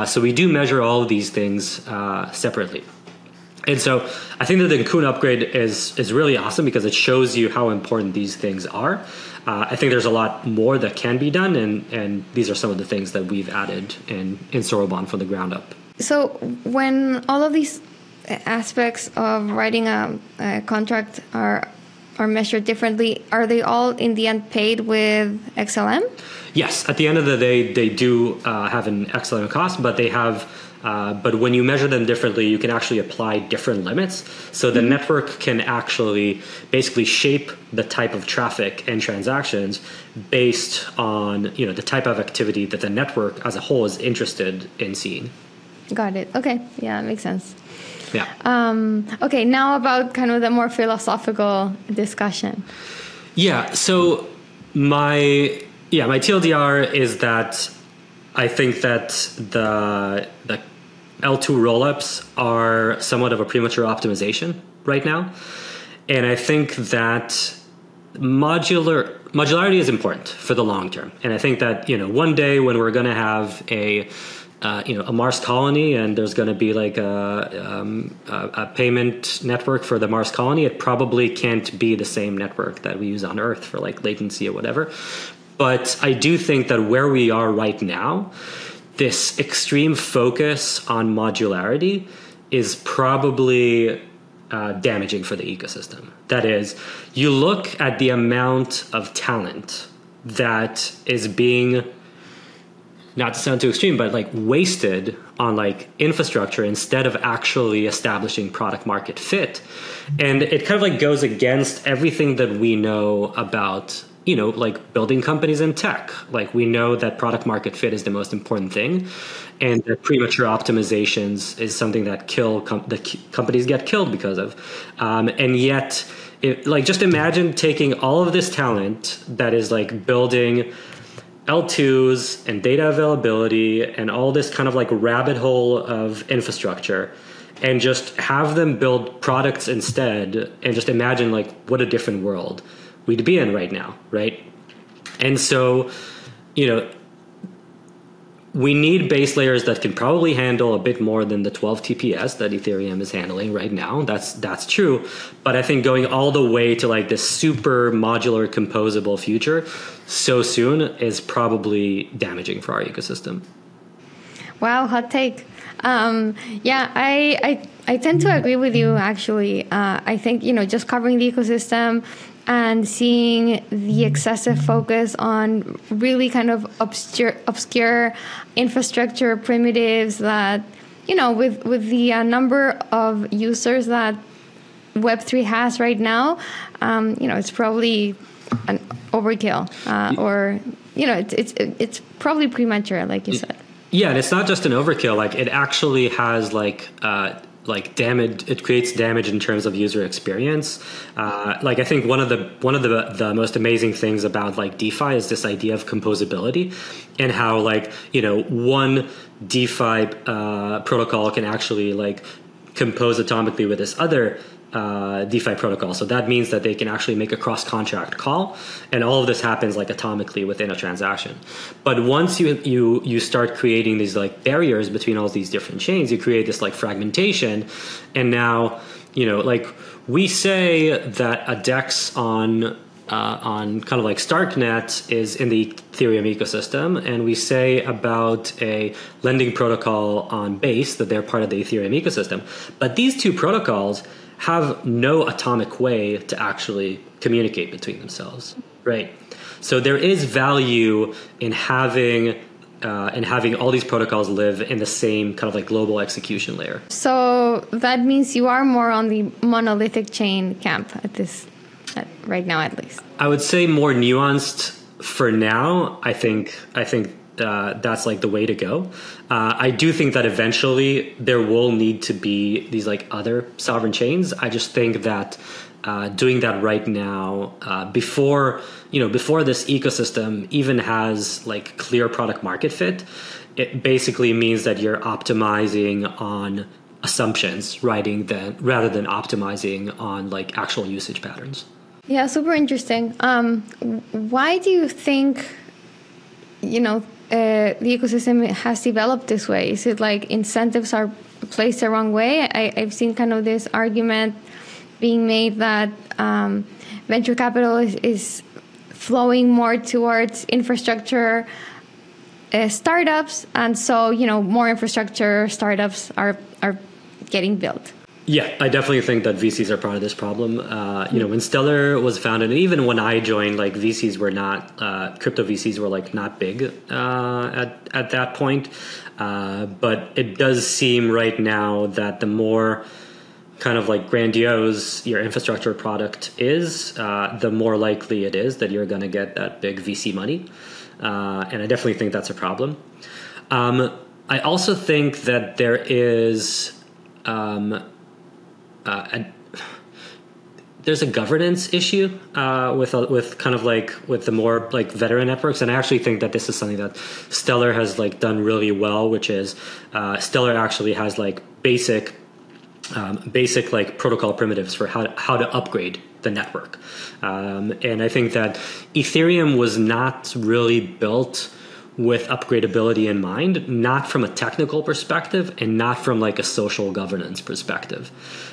Speaker 2: So we do measure all of these things separately. And so I think that the Denkun upgrade is really awesome because it shows you how important these things are. I think there's a lot more that can be done, and these are some of the things that we've added in Soroban from the ground up. So
Speaker 1: when all of these aspects of writing a contract are measured differently, are they all in the end paid with XLM?
Speaker 2: Yes, at the end of the day, they do have an XLM cost, but they have. But when you measure them differently, you can actually apply different limits. So the network can actually basically shape the type of traffic and transactions based on the type of activity that the network as a whole is interested in seeing.
Speaker 1: Got it. Okay. Yeah, that makes sense.
Speaker 2: Yeah.
Speaker 1: Okay, now about kind of the more philosophical discussion.
Speaker 2: Yeah. So my TLDR is that I think that the L2 rollups are somewhat of a premature optimization right now. And I think that modularity is important for the long term. And I think that, one day when we're going to have a Mars colony and there's going to be like a payment network for the Mars colony, it probably can't be the same network that we use on Earth for like latency or whatever. But I do think that where we are right now, this extreme focus on modularity is probably damaging for the ecosystem. That is, you look at the amount of talent that is being, not to sound too extreme, but like wasted on like infrastructure instead of actually establishing product market fit. And it kind of like goes against everything that we know about, like building companies in tech. Like we know that product market fit is the most important thing, and that premature optimizations is something that companies get killed because of. And yet, just imagine taking all of this talent that is like building L2s and data availability and all this kind of like rabbit hole of infrastructure, and just have them build products instead, and just imagine like what a different world we'd be in right now, right? And so, we need base layers that can probably handle a bit more than the 12 TPS that Ethereum is handling right now. That's true. But I think going all the way to like this super modular composable future so soon is probably damaging for our ecosystem.
Speaker 1: Wow, hot take. Yeah, I tend to agree with you, actually. I think, just covering the ecosystem and seeing the excessive focus on really kind of obscure infrastructure primitives that, with the number of users that Web3 has right now, it's probably an overkill, or, it's probably premature, like you said.
Speaker 2: Yeah, and it's not just an overkill. Like it actually has like damage. It creates damage in terms of user experience. I think one of the most amazing things about like DeFi is this idea of composability, and how one DeFi protocol can actually like compose atomically with this other DeFi protocol. So that means that they can actually make a cross-contract call, and all of this happens like atomically within a transaction. But once you start creating these like barriers between all these different chains, you create this like fragmentation. And now, we say that a DEX on kind of like Starknet is in the Ethereum ecosystem, and we say about a lending protocol on Base that they're part of the Ethereum ecosystem. But these two protocols have no atomic way to actually communicate between themselves, right? So there is value in having all these protocols live in the same kind of like global execution layer. So
Speaker 1: that means you are more on the monolithic chain camp right now, at least.
Speaker 2: I would say more nuanced for now. I think that's like the way to go. I do think that eventually there will need to be these like other sovereign chains. I just think that doing that right now, before this ecosystem even has like clear product market fit, it basically means that you're optimizing on assumptions rather than optimizing on like actual usage patterns.
Speaker 1: Yeah, super interesting. Why do you think, the ecosystem has developed this way? Is it like incentives are placed the wrong way? I've seen kind of this argument being made that venture capital is flowing more towards infrastructure startups, and so more infrastructure startups are getting built.
Speaker 2: Yeah, I definitely think that VCs are part of this problem. When Stellar was founded, and even when I joined, like VCs were not, crypto VCs were like not big at that point. But it does seem right now that the more kind of like grandiose your infrastructure product is, the more likely it is that you're going to get that big VC money. And I definitely think that's a problem. I also think that there is... there's a governance issue with kind of like with the more like veteran networks, and I actually think that this is something that Stellar has like done really well, which is Stellar actually has like basic like protocol primitives for how to upgrade the network, and I think that Ethereum was not really built with upgradability in mind, not from a technical perspective and not from like a social governance perspective.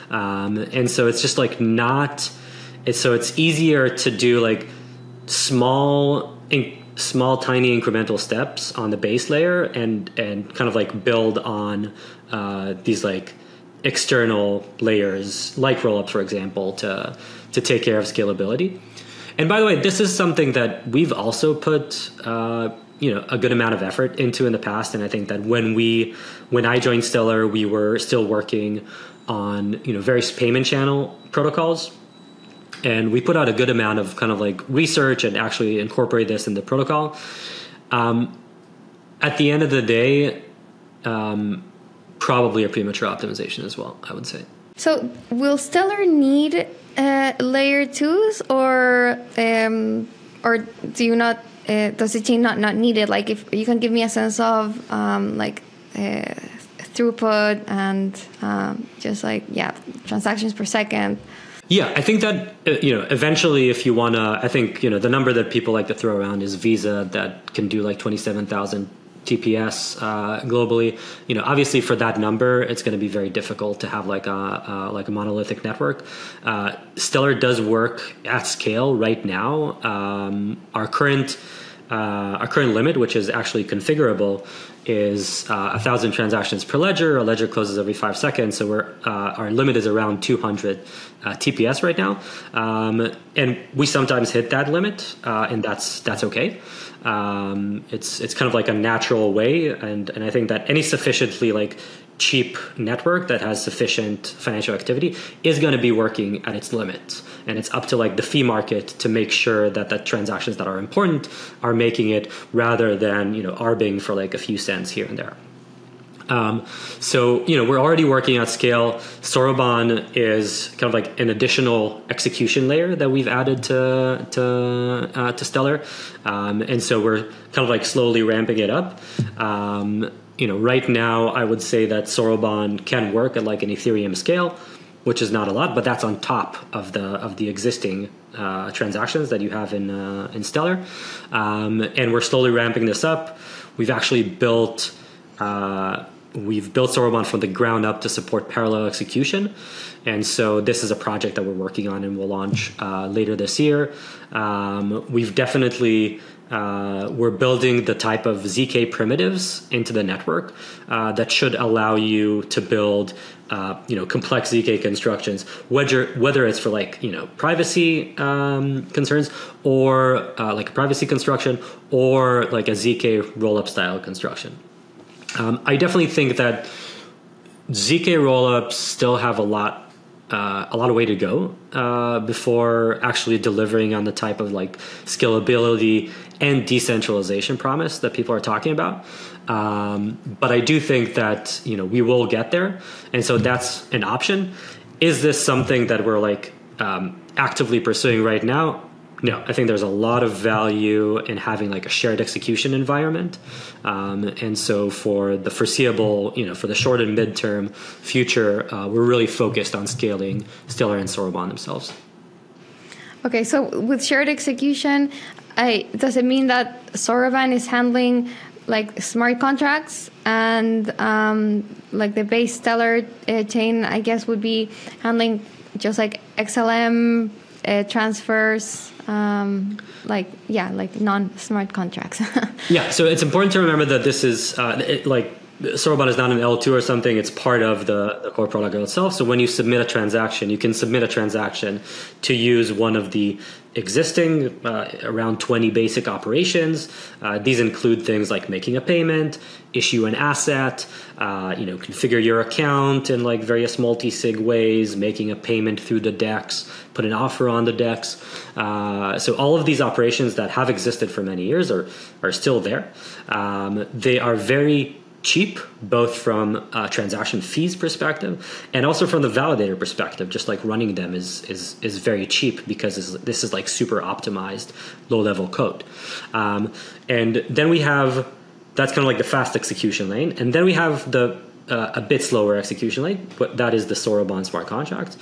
Speaker 2: And so it's just like so it's easier to do like small, tiny incremental steps on the base layer and kind of like build on these like external layers like rollups, for example, to take care of scalability. And by the way, this is something that we've also put a good amount of effort into in the past. And I think that when I joined Stellar, we were still working on, various payment channel protocols. And we put out a good amount of kind of like research and actually incorporate this in the protocol. At the end of the day, probably a premature optimization as well, I would say.
Speaker 1: So will Stellar need layer 2s or do you not, does the chain not need it? Like if you can give me a sense of throughput and just like, transactions per second.
Speaker 2: Yeah, I think that, eventually if you want to, I think, the number that people like to throw around is Visa that can do like 27,000 TPS globally. Obviously for that number, it's going to be very difficult to have like a monolithic network. Stellar does work at scale right now. Our current limit, which is actually configurable, is 1,000 transactions per ledger. A ledger closes every 5 seconds, so our limit is around 200 TPS right now, and we sometimes hit that limit, and that's okay. It's kind of like a natural way, and I think that any sufficiently like cheap network that has sufficient financial activity is going to be working at its limit, and it's up to like the fee market to make sure that the transactions that are important are making it, rather than arbing for like a few cents here and there. So we're already working at scale. Soroban is kind of like an additional execution layer that we've added to Stellar, and so we're kind of like slowly ramping it up. Right now, I would say that Soroban can work at like an Ethereum scale, which is not a lot, but that's on top of the existing transactions that you have in Stellar, and we're slowly ramping this up. We've actually built Soroban from the ground up to support parallel execution, and so this is a project that we're working on and will launch later this year. We've definitely we're building the type of ZK primitives into the network that should allow you to build complex ZK constructions, whether it's for like privacy concerns, or like a privacy construction, or like a ZK rollup style construction. I definitely think that ZK rollups still have a lot of way to go before actually delivering on the type of like scalability and decentralization promise that people are talking about. But I do think that we will get there, and so that's an option. Is this something that we're like actively pursuing right now? No, I think there's a lot of value in having like a shared execution environment. And so for the foreseeable, for the short and midterm future, we're really focused on scaling Stellar and Soroban themselves.
Speaker 1: Okay, so with shared execution, does it mean that Soroban is handling like smart contracts, and like the base Stellar chain, I guess, would be handling just like XLM transfers, like non-smart contracts?
Speaker 2: Yeah, so it's important to remember that this is Soroban is not an L2 or something. It's part of the core protocol itself. So when you submit a transaction, you can submit a transaction to use one of the existing around 20 basic operations. These include things like making a payment, issue an asset, configure your account in like various multi-sig ways, making a payment through the DEX, put an offer on the DEX. So all of these operations that have existed for many years are still there. They are very cheap, both from a transaction fees perspective and also from the validator perspective. Just like running them is very cheap because this is like super optimized low level code. And then we have, that's kind of like the fast execution lane. And then we have the a bit slower execution lane, but that is the Soroban smart contract.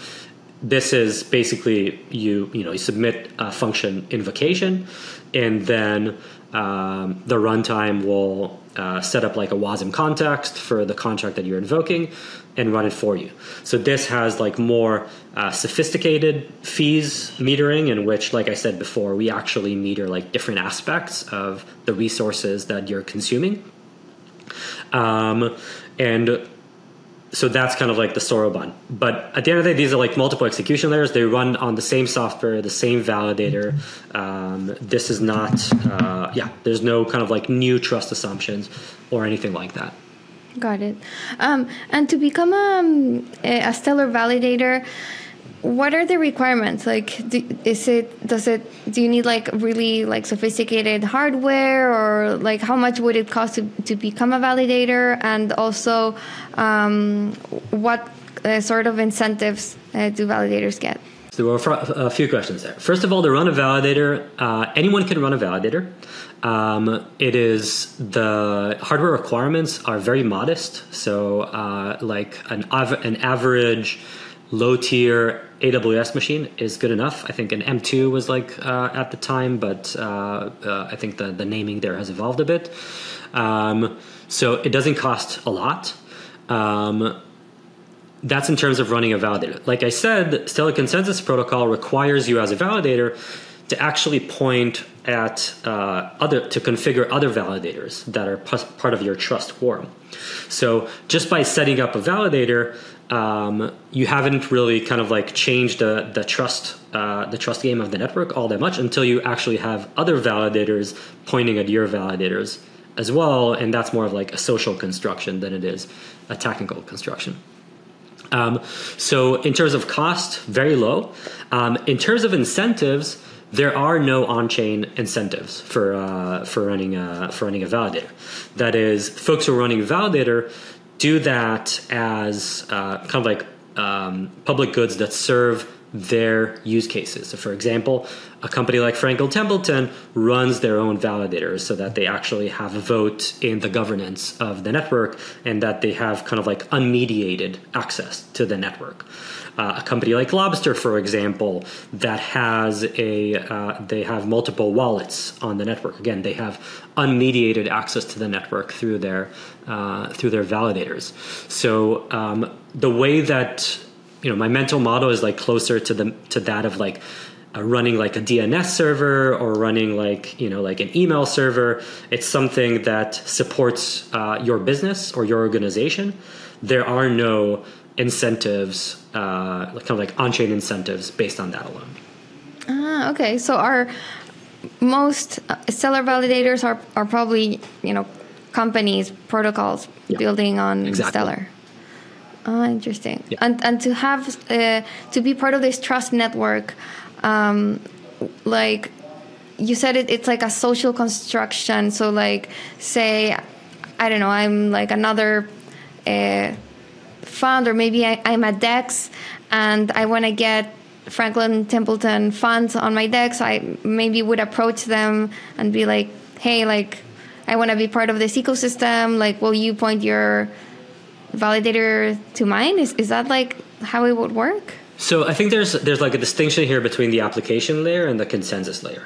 Speaker 2: This is basically you submit a function invocation, and then the runtime will set up like a WASM context for the contract that you're invoking and run it for you. So this has like more sophisticated fees metering, in which, like I said before, we actually meter like different aspects of the resources that you're consuming. And so that's kind of like the Soroban. But at the end of the day, these are like multiple execution layers. They run on the same software, the same validator. This is not, there's no kind of like new trust assumptions or anything like that.
Speaker 1: Got it. And to become a Stellar validator, what are the requirements? Like, do you need like really like sophisticated hardware, or like how much would it cost to become a validator? And also, what sort of incentives do validators get?
Speaker 2: So there were a few questions there. First of all, to run a validator, anyone can run a validator. It is, the hardware requirements are very modest. So like an average low tier AWS machine is good enough. I think an M2 was like at the time, but I think the naming there has evolved a bit. So it doesn't cost a lot. That's in terms of running a validator. Like I said, Stellar Consensus Protocol requires you as a validator to actually point at to configure other validators that are part of your trust quorum. So just by setting up a validator, you haven't really kind of like changed the trust game of the network all that much until you actually have other validators pointing at your validators as well, and that's more of like a social construction than it is a technical construction. So in terms of cost, very low. In terms of incentives, there are no on-chain incentives for running a validator. That is, folks who are running a validator do that as kind of like public goods that serve their use cases. So for example, a company like Templeton runs their own validators so that they actually have a vote in the governance of the network, and that they have kind of like unmediated access to the network. A company like Lobster, for example, that has they have multiple wallets on the network. Again, they have unmediated access to the network through their validators. So the way that, my mental model is like closer to that of like running like a DNS server or running like an email server. It's something that supports your business or your organization. There are no incentives, kind of like on-chain incentives based on that alone.
Speaker 1: Okay. So our most Stellar validators are probably companies, protocols building on
Speaker 2: Exactly.
Speaker 1: Stellar. Interesting.
Speaker 2: Yeah.
Speaker 1: And to have to be part of this trust network, like you said, it's like a social construction. So like, say, I don't know, I'm like another fund, or maybe I'm a DEX and I want to get Franklin Templeton funds on my DEX. I maybe would approach them and be like, hey, like, I want to be part of this ecosystem. Like, will you point your validator to mine? Is that like how it would work?
Speaker 2: So I think there's like a distinction here between the application layer and the consensus layer.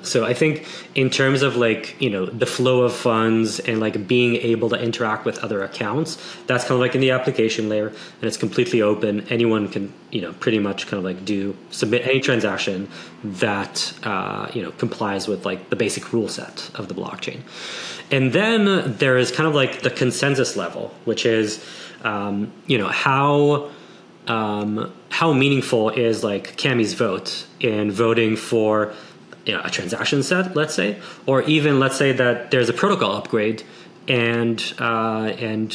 Speaker 2: So I think in terms of like, the flow of funds and like being able to interact with other accounts, that's kind of like in the application layer, and it's completely open. Anyone can, pretty much kind of like submit any transaction that, complies with like the basic rule set of the blockchain. And then there is kind of like the consensus level, which is, how meaningful is like Cammy's vote in voting for a transaction set, let's say, or even let's say that there's a protocol upgrade and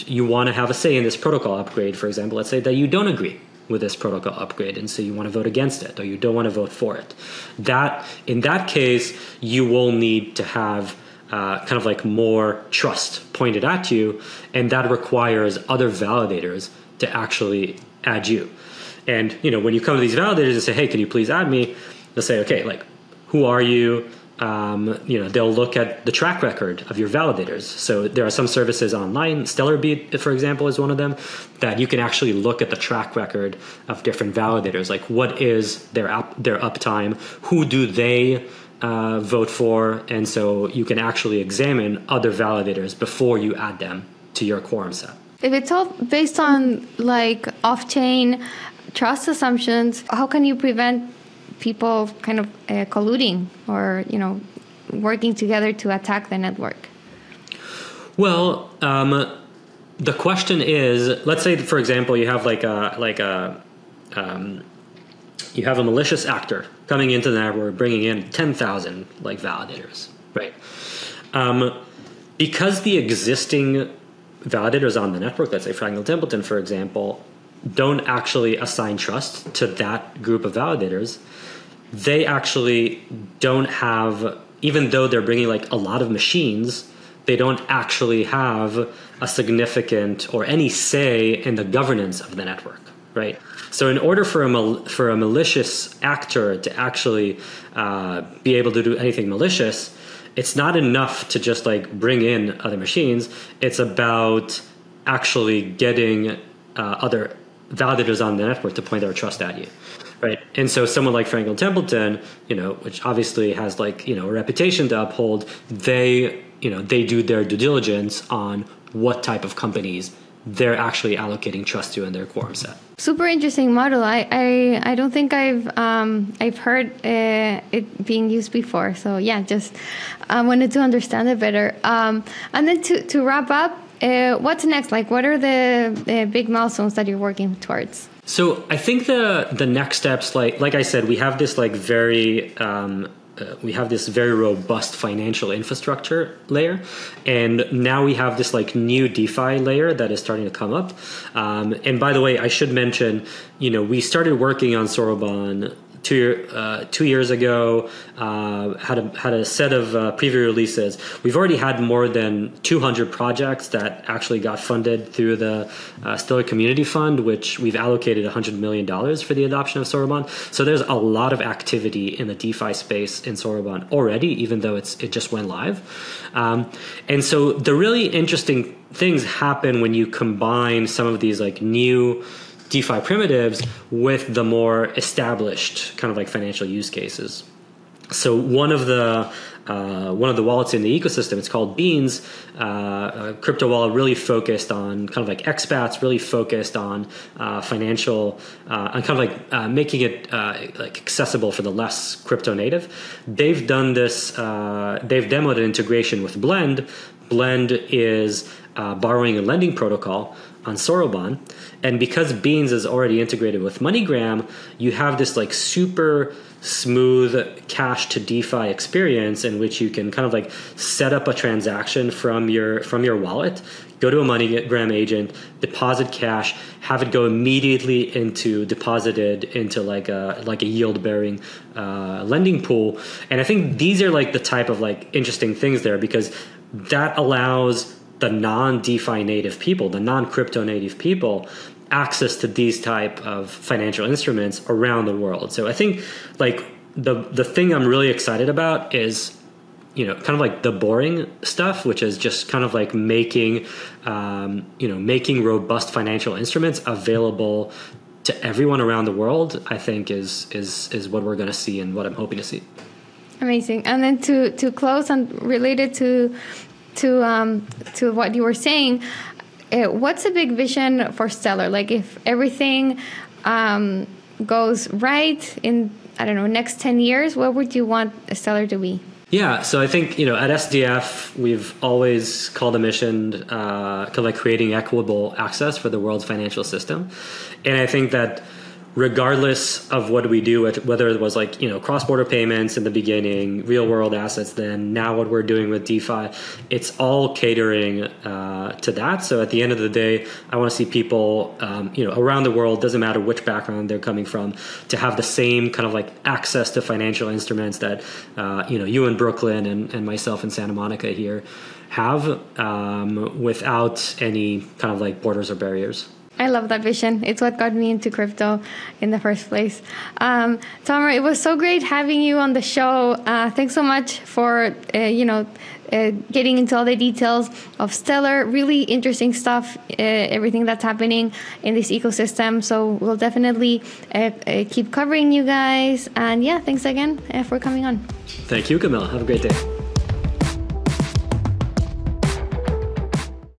Speaker 2: you want to have a say in this protocol upgrade. For example, let's say that you don't agree with this protocol upgrade, and so you want to vote against it, or you don't want to vote for it. That in that case, you will need to have kind of like more trust pointed at you, and that requires other validators to actually add you. And when you come to these validators and say, hey, can you please add me? They'll say, okay, like, who are you? They'll look at the track record of your validators. So there are some services online, StellarBeat, for example, is one of them, that you can actually look at the track record of different validators. Like, what is their uptime? Who do they vote for? And so you can actually examine other validators before you add them to your quorum set.
Speaker 1: If it's all based on like off-chain trust assumptions, how can you prevent people kind of colluding or working together to attack the network?
Speaker 2: Well, the question is, let's say, for example, you have you have a malicious actor coming into the network, bringing in 10,000 like validators, right? Because the existing validators on the network, let's say Franklin Templeton, for example, don't actually assign trust to that group of validators. They actually don't have, even though they're bringing like a lot of machines, they don't actually have a significant or any say in the governance of the network, right? So in order for a malicious actor to actually be able to do anything malicious, it's not enough to just like bring in other machines. It's about actually getting other validators on the network to point their trust at you. Right. And so someone like Franklin Templeton, which obviously has like, a reputation to uphold, they do their due diligence on what type of companies they're actually allocating trust to in their quorum set.
Speaker 1: Super interesting model. I don't think I've heard it being used before. So yeah, just wanted to understand it better. And then to wrap up, what's next? Like, what are the big milestones that you're working towards?
Speaker 2: So I think the next steps, like I said, we have this like very robust financial infrastructure layer, and now we have this like new DeFi layer that is starting to come up. And by the way, I should mention, we started working on Soroban 2 years ago, had a set of preview releases. We've already had more than 200 projects that actually got funded through the Stellar Community Fund, which we've allocated $100 million for the adoption of Soroban. So there's a lot of activity in the DeFi space in Soroban already, even though it just went live. And so the really interesting things happen when you combine some of these like new DeFi primitives with the more established kind of like financial use cases. So one of the wallets in the ecosystem, it's called Beans, a crypto wallet really focused on kind of like expats, really focused on financial, and kind of like making it like accessible for the less crypto native. They've done this. They've demoed an integration with Blend. Blend is borrowing and lending protocol on Soroban, and because Beans is already integrated with MoneyGram, you have this like super smooth cash to DeFi experience in which you can kind of like set up a transaction from your wallet, go to a MoneyGram agent, deposit cash, have it go immediately deposited into like a yield bearing lending pool. And I think these are like the type of like interesting things there, because that allows the non-DeFi native people, the non-crypto native people, access to these type of financial instruments around the world. So I think like the thing I'm really excited about is, kind of like the boring stuff, which is just kind of like making robust financial instruments available to everyone around the world. I think is what we're going to see and what I'm hoping to see. Amazing.
Speaker 1: And then to close and related to what you were saying, what's a big vision for Stellar? Like, if everything goes right in, I don't know, next 10 years, what would you want Stellar to be?
Speaker 2: Yeah, so I think, at SDF, we've always called a mission kind of like creating equitable access for the world's financial system. And I think that regardless of what we do, whether it was like, cross-border payments in the beginning, real world assets, then now what we're doing with DeFi, it's all catering to that. So at the end of the day, I want to see people, around the world, doesn't matter which background they're coming from, to have the same kind of like access to financial instruments that, you in Brooklyn and myself in Santa Monica here have, without any kind of like borders or barriers.
Speaker 1: I love that vision. It's what got me into crypto in the first place. Tomer, it was so great having you on the show. Thanks so much for, getting into all the details of Stellar. Really interesting stuff, everything that's happening in this ecosystem. So we'll definitely keep covering you guys. And yeah, thanks again for coming on.
Speaker 2: Thank you, Camilla. Have a great day.